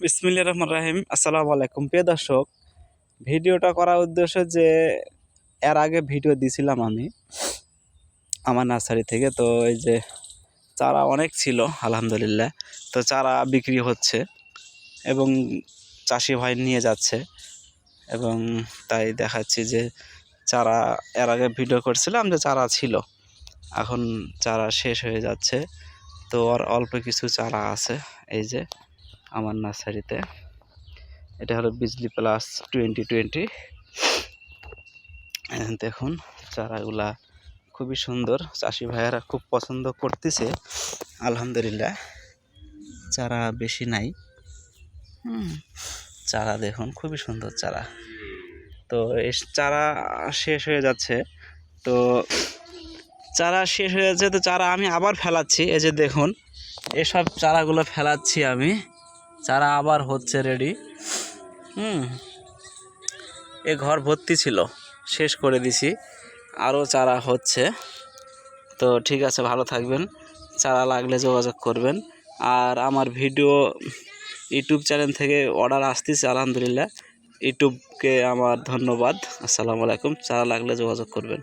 বিসমিল্লাহির রহমানির রহিম। আসসালামু আলাইকুম প্রিয় দর্শক। ভিডিওটা করার উদ্দেশ্য যে এর আগে ভিডিও দিছিলাম আমি আমার নার্সারি থেকে। তো এই যে চারা অনেক ছিল আলহামদুলিল্লাহ। তো চারা বিক্রি হচ্ছে এবং চাষি ভাই নিয়ে যাচ্ছে এবং তাই দেখাচ্ছি যে চারা এর আগে ভিডিও করছিলাম যে চারা ছিল, এখন চারা শেষ হয়ে যাচ্ছে। তো আর অল্প কিছু চারা আছে এই যে আমার নার্সারিতে। এটা হলো বিজলি প্লাস 2020। দেখুন চারাগুলা খুবই সুন্দর, চাষি ভাইয়েরা খুব পছন্দ করতেছে আলহামদুলিল্লাহ। চারা বেশি নাই, চারা দেখুন খুবই সুন্দর চারা। তো এই চারা শেষ হয়ে যাচ্ছে, তো চারা শেষ হয়ে যাচ্ছে, তো চারা আমি আবার ফেলাচ্ছি। এই যে দেখুন এসব চারাগুলো ফেলাচ্ছি আমি, চারা আবার হচ্ছে রেডি। এ ঘর ভর্তি ছিল, শেষ করে দিছি, আরও চারা হচ্ছে। তো ঠিক আছে, ভালো থাকবেন, চারা লাগলে যোগাযোগ করবেন। আর আমার ভিডিও ইউটিউব চ্যানেল থেকে অর্ডার আসতেছে আলহামদুলিল্লাহ। ইউটিউবকে আমার ধন্যবাদ। আসসালামু আলাইকুম। চারা লাগলে যোগাযোগ করবেন।